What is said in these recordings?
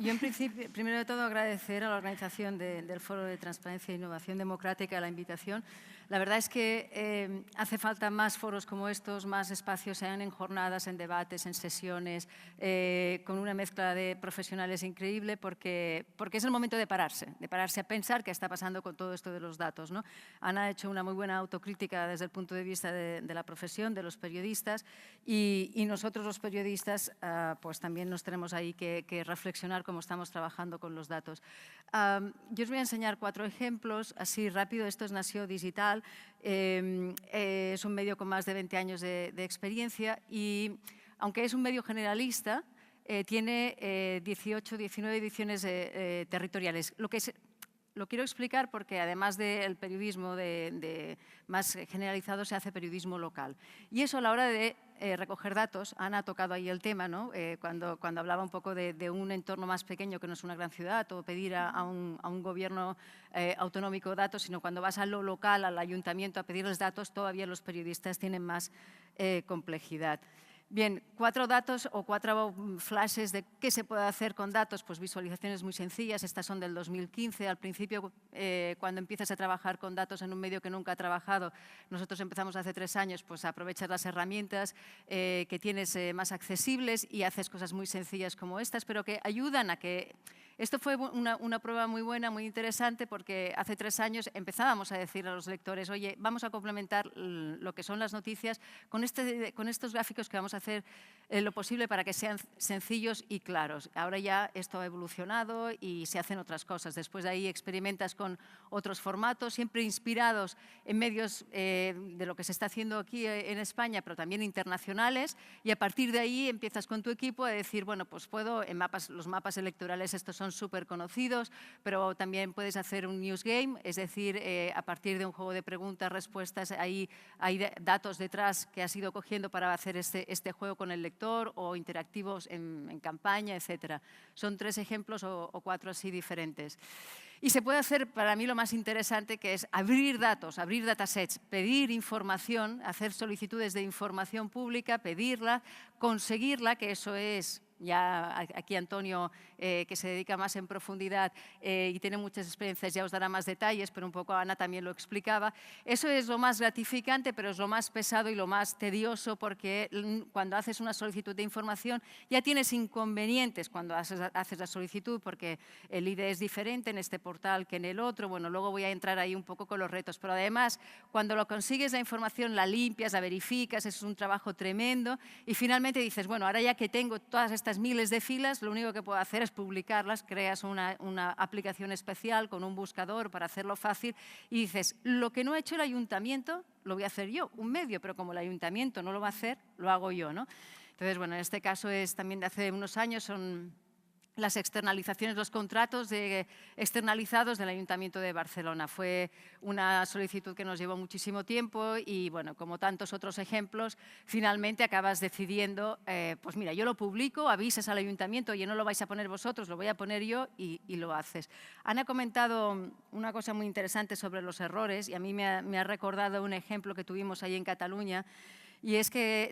Yo, en principio, primero de todo, agradecer a la organización del Foro de Transparencia e Innovación Democrática la invitación. La verdad es que hace falta más foros como estos, más espacios, sean en jornadas, en debates, en sesiones, con una mezcla de profesionales increíble, porque es el momento de pararse a pensar qué está pasando con todo esto de los datos, ¿no? Ana ha hecho una muy buena autocrítica desde el punto de vista de la profesión, de los periodistas, y nosotros los periodistas pues también nos tenemos ahí que reflexionar cómo estamos trabajando con los datos. Yo os voy a enseñar 4 ejemplos, así rápido. Esto es Nació Digital, es un medio con más de 20 años de experiencia y, aunque es un medio generalista, tiene 18, 19 ediciones territoriales. Lo quiero explicar porque, además del periodismo más generalizado, se hace periodismo local. Y eso, a la hora de recoger datos, Ana ha tocado ahí el tema, ¿no? Cuando hablaba un poco de un entorno más pequeño que no es una gran ciudad, o pedir a un gobierno autonómico datos, sino cuando vas a lo local, al ayuntamiento, a pedirles datos, todavía los periodistas tienen más complejidad. Bien, 4 datos o 4 flashes de qué se puede hacer con datos, pues visualizaciones muy sencillas. Estas son del 2015. Al principio, cuando empiezas a trabajar con datos en un medio que nunca ha trabajado, nosotros empezamos hace 3 años, pues aprovechas las herramientas que tienes más accesibles y haces cosas muy sencillas como estas, pero que ayudan a que… Esto fue una prueba muy buena, muy interesante, porque hace 3 años empezábamos a decir a los lectores: oye, vamos a complementar lo que son las noticias con estos gráficos que vamos a hacer lo posible para que sean sencillos y claros. Ahora ya esto ha evolucionado y se hacen otras cosas. Después de ahí experimentas con otros formatos, siempre inspirados en medios de lo que se está haciendo aquí en España, pero también internacionales, y a partir de ahí empiezas con tu equipo a decir, bueno, pues puedo, los mapas electorales estos son súper conocidos, pero también puedes hacer un news game, es decir, a partir de un juego de preguntas, respuestas, hay datos detrás que has ido cogiendo para hacer este juego con el lector, o interactivos en campaña, etcétera. Son 3 ejemplos o 4 así diferentes. Y se puede hacer, para mí, lo más interesante, que es abrir datos, abrir datasets, pedir información, hacer solicitudes de información pública, pedirla, conseguirla, que eso es… Ya aquí Antonio, que se dedica más en profundidad y tiene muchas experiencias, ya os dará más detalles, pero un poco Ana también lo explicaba. Eso es lo más gratificante, pero es lo más pesado y lo más tedioso, porque cuando haces una solicitud de información ya tienes inconvenientes cuando haces la solicitud, porque el ID es diferente en este portal que en el otro. Bueno, luego voy a entrar ahí un poco con los retos, pero además, cuando lo consigues, la información la limpias, la verificas, es un trabajo tremendo, y finalmente dices, bueno, ahora ya que tengo todas estas miles de filas, lo único que puedo hacer es publicarlas. Creas una aplicación especial con un buscador para hacerlo fácil y dices, lo que no ha hecho el ayuntamiento lo voy a hacer yo, un medio, pero como el ayuntamiento no lo va a hacer, lo hago yo, ¿no? Entonces, bueno, en este caso es también de hace unos años, son las externalizaciones, los contratos externalizados del Ayuntamiento de Barcelona. Fue una solicitud que nos llevó muchísimo tiempo y, bueno, como tantos otros ejemplos, finalmente acabas decidiendo, pues mira, yo lo publico, avisas al Ayuntamiento, oye, no lo vais a poner vosotros, lo voy a poner yo, y lo haces. Ana ha comentado una cosa muy interesante sobre los errores, y a mí me ha recordado un ejemplo que tuvimos ahí en Cataluña. Y es que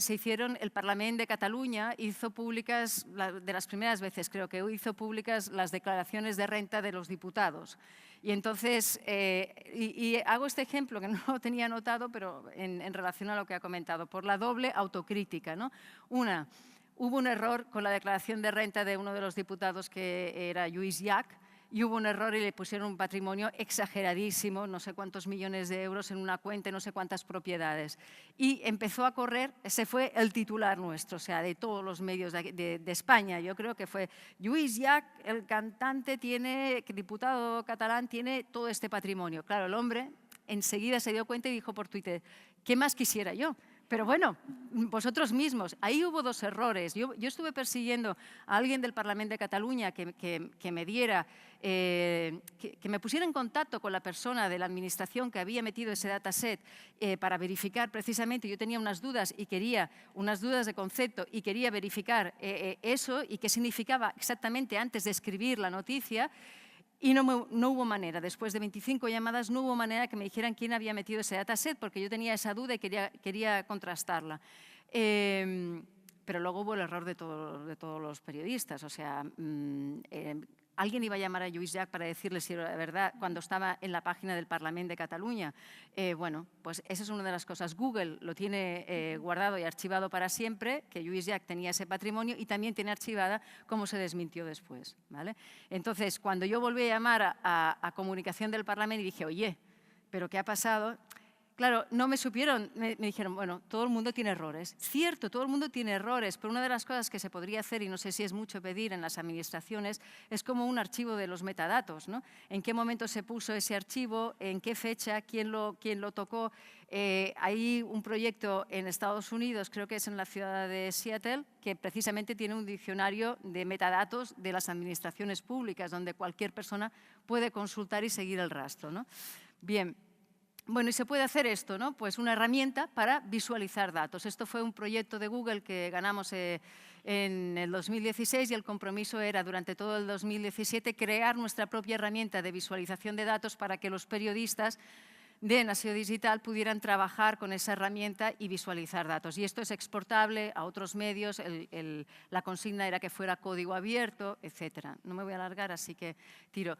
el Parlament de Cataluña hizo públicas, de las primeras veces creo que hizo públicas, las declaraciones de renta de los diputados. Y entonces, hago este ejemplo que no lo tenía anotado, pero en relación a lo que ha comentado, por la doble autocrítica, ¿no? Hubo un error con la declaración de renta de uno de los diputados, que era Lluís Llach, y hubo un error y le pusieron un patrimonio exageradísimo, no sé cuántos millones de euros en una cuenta, no sé cuántas propiedades. Y empezó a correr, ese fue el titular nuestro, o sea, de todos los medios de España. Yo creo que fue Lluís Llach, el cantante, diputado catalán, tiene todo este patrimonio. Claro, el hombre enseguida se dio cuenta y dijo por Twitter, ¿qué más quisiera yo? Pero bueno, vosotros mismos, ahí hubo 2 errores. Yo estuve persiguiendo a alguien del Parlament de Cataluña que me diera, que me pusiera en contacto con la persona de la administración que había metido ese dataset para verificar precisamente. Yo tenía unas dudas de concepto, y quería verificar eso y qué significaba exactamente antes de escribir la noticia. Y no hubo manera, después de 25 llamadas, no hubo manera que me dijeran quién había metido ese dataset, porque yo tenía esa duda y quería contrastarla. pero luego hubo el error de todos los periodistas. O sea, alguien iba a llamar a Lluís Llach para decirle si era verdad cuando estaba en la página del Parlament de Cataluña. Bueno, pues esa es una de las cosas. Google lo tiene guardado y archivado para siempre, que Lluís Llach tenía ese patrimonio, y también tiene archivada cómo se desmintió después, ¿vale? Entonces, cuando yo volví a llamar a comunicación del Parlamento y dije, oye, ¿pero qué ha pasado? Claro, no me supieron, me dijeron, bueno, todo el mundo tiene errores. Cierto, todo el mundo tiene errores, pero una de las cosas que se podría hacer, y no sé si es mucho pedir en las administraciones, es como un archivo de los metadatos, ¿no? ¿En qué momento se puso ese archivo? ¿En qué fecha? ¿Quién lo tocó? Hay un proyecto en Estados Unidos, creo que es en la ciudad de Seattle, que precisamente tiene un diccionario de metadatos de las administraciones públicas, donde cualquier persona puede consultar y seguir el rastro, ¿no? Bien. Bueno, y se puede hacer esto, ¿no? Pues una herramienta para visualizar datos. Esto fue un proyecto de Google que ganamos en el 2016 y el compromiso era durante todo el 2017 crear nuestra propia herramienta de visualización de datos para que los periodistas de Nació Digital pudieran trabajar con esa herramienta y visualizar datos. Y esto es exportable a otros medios, la consigna era que fuera código abierto, etcétera. No me voy a alargar, así que tiro.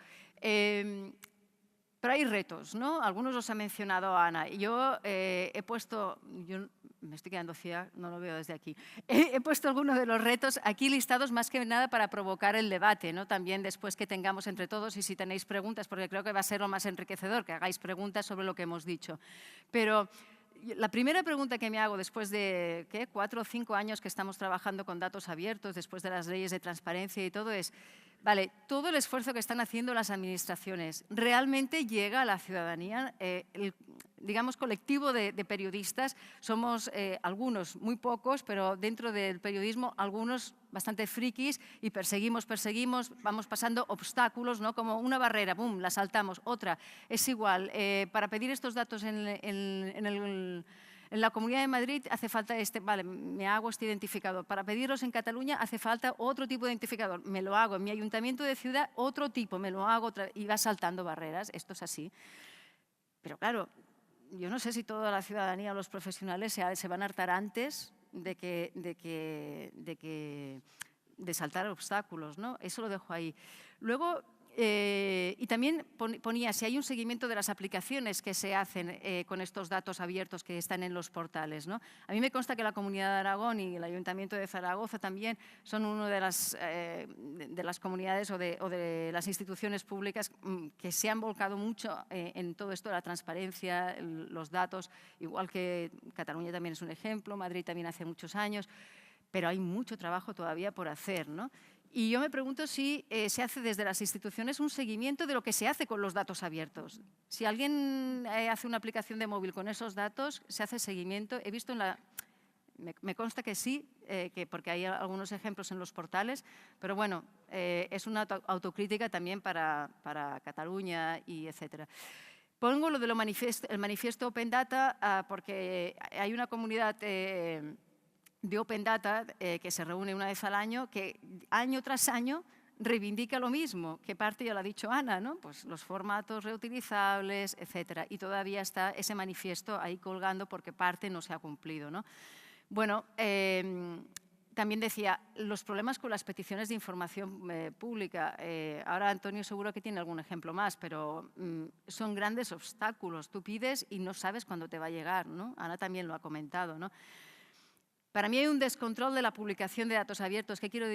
Pero hay retos, ¿no? Algunos los ha mencionado Ana. Yo he puesto, yo me estoy quedando ciega, no lo veo desde aquí. He puesto algunos de los retos aquí listados más que nada para provocar el debate, ¿no? También después que tengamos entre todos y si tenéis preguntas, porque creo que va a ser lo más enriquecedor, que hagáis preguntas sobre lo que hemos dicho. Pero la primera pregunta que me hago después de 4 o 5 años que estamos trabajando con datos abiertos, después de las leyes de transparencia y todo es, vale, todo el esfuerzo que están haciendo las administraciones, ¿realmente llega a la ciudadanía? El, digamos, colectivo de periodistas, somos algunos, muy pocos, pero dentro del periodismo algunos bastante frikis y perseguimos, vamos pasando obstáculos, ¿no? Como una barrera, ¡bum!, la saltamos, otra. Es igual, para pedir estos datos en la Comunidad de Madrid hace falta vale, me hago este identificador. Para pedirlos en Cataluña hace falta otro tipo de identificador. Me lo hago. En mi ayuntamiento de ciudad, otro tipo. Me lo hago y va saltando barreras. Esto es así. Pero claro, yo no sé si toda la ciudadanía o los profesionales se van a hartar antes de saltar obstáculos, ¿no? Eso lo dejo ahí. Luego, y también ponía si hay un seguimiento de las aplicaciones que se hacen con estos datos abiertos que están en los portales, ¿no? A mí me consta que la Comunidad de Aragón y el Ayuntamiento de Zaragoza también son una de las comunidades o de las instituciones públicas que se han volcado mucho en todo esto de la transparencia, los datos, igual que Cataluña también es un ejemplo, Madrid también hace muchos años, pero hay mucho trabajo todavía por hacer, ¿no? Y yo me pregunto si se hace desde las instituciones un seguimiento de lo que se hace con los datos abiertos. Si alguien hace una aplicación de móvil con esos datos, se hace seguimiento. He visto me consta que sí, porque hay algunos ejemplos en los portales, pero bueno, es una autocrítica también para Cataluña y etcétera. Pongo lo de el manifiesto Open Data porque hay una comunidad de Open Data, que se reúne una vez al año, que año tras año reivindica lo mismo, que parte ya lo ha dicho Ana, ¿no? Pues los formatos reutilizables, etcétera. Y todavía está ese manifiesto ahí colgando porque parte no se ha cumplido, ¿no? Bueno, también decía, los problemas con las peticiones de información pública. Ahora Antonio seguro que tiene algún ejemplo más, pero son grandes obstáculos. Tú pides y no sabes cuándo te va a llegar, ¿no? Ana también lo ha comentado, ¿no? Para mí hay un descontrol de la publicación de datos abiertos. ¿Qué quiero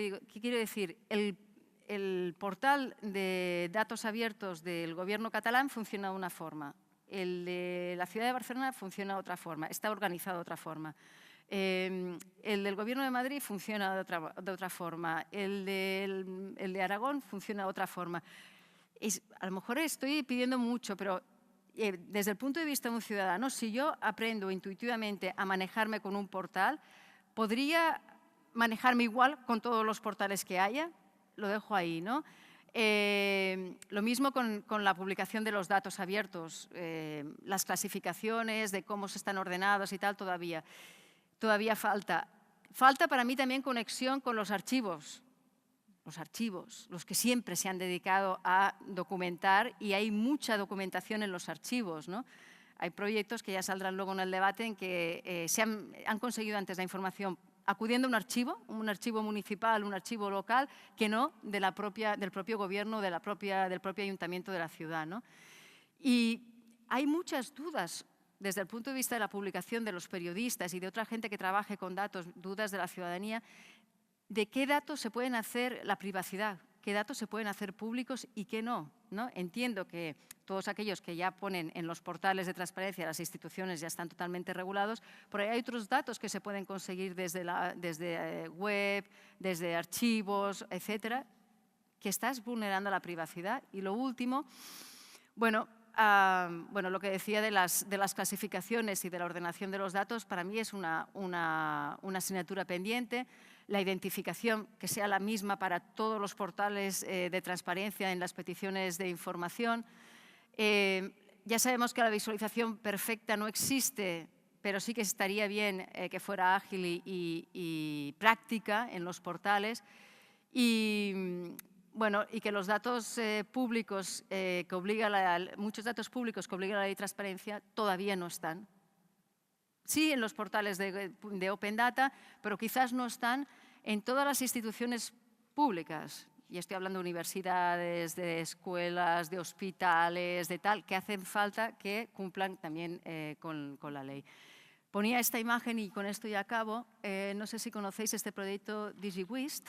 decir? El portal de datos abiertos del Gobierno catalán funciona de una forma. El de la ciudad de Barcelona funciona de otra forma, está organizado de otra forma. El del Gobierno de Madrid funciona de otra forma. El de Aragón funciona de otra forma. A lo mejor estoy pidiendo mucho, pero desde el punto de vista de un ciudadano, si yo aprendo intuitivamente a manejarme con un portal, ¿podría manejarme igual con todos los portales que haya? Lo dejo ahí, ¿no? Lo mismo con la publicación de los datos abiertos, las clasificaciones de cómo se están ordenados y tal, todavía falta. Falta para mí también conexión con los archivos, los que siempre se han dedicado a documentar, y hay mucha documentación en los archivos, ¿no? Hay proyectos que ya saldrán luego en el debate en que han conseguido antes la información acudiendo a un archivo municipal, un archivo local, que no del propio gobierno, del propio ayuntamiento de la ciudad, ¿no? Y hay muchas dudas desde el punto de vista de la publicación de los periodistas y de otra gente que trabaje con datos, dudas de la ciudadanía, de qué datos se pueden hacer la privacidad, qué datos se pueden hacer públicos y qué no, ¿no? Entiendo que todos aquellos que ya ponen en los portales de transparencia las instituciones ya están totalmente regulados, pero hay otros datos que se pueden conseguir desde web, desde archivos, etcétera, que estás vulnerando la privacidad. Y lo último, bueno, lo que decía de las clasificaciones y de la ordenación de los datos, para mí es una asignatura pendiente. La identificación que sea la misma para todos los portales de transparencia en las peticiones de información. Ya sabemos que la visualización perfecta no existe, pero sí que estaría bien que fuera ágil y práctica en los portales. Y que los datos públicos muchos datos públicos que obliga la ley de transparencia todavía no están. Sí, en los portales de Open Data, pero quizás no están en todas las instituciones públicas. Y estoy hablando de universidades, de escuelas, de hospitales, de tal, que hacen falta que cumplan también con la ley. Ponía esta imagen y con esto ya acabo. No sé si conocéis este proyecto DigiWist.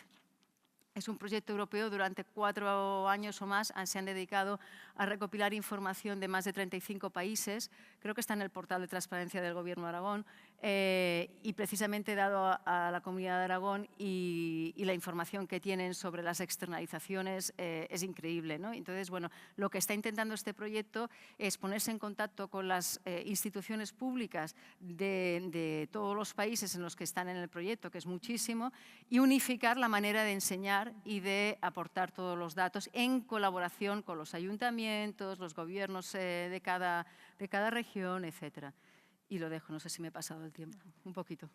Es un proyecto europeo, durante 4 años o más se han dedicado a recopilar información de más de 35 países, creo que está en el portal de transparencia del Gobierno de Aragón, y precisamente dado a la Comunidad de Aragón y la información que tienen sobre las externalizaciones es increíble, ¿no? Entonces, bueno, lo que está intentando este proyecto es ponerse en contacto con las instituciones públicas de todos los países en los que están en el proyecto, que es muchísimo, y unificar la manera de enseñar y de aportar todos los datos en colaboración con los ayuntamientos, los gobiernos de cada región, etcétera. Y lo dejo, no sé si me he pasado el tiempo, un poquito.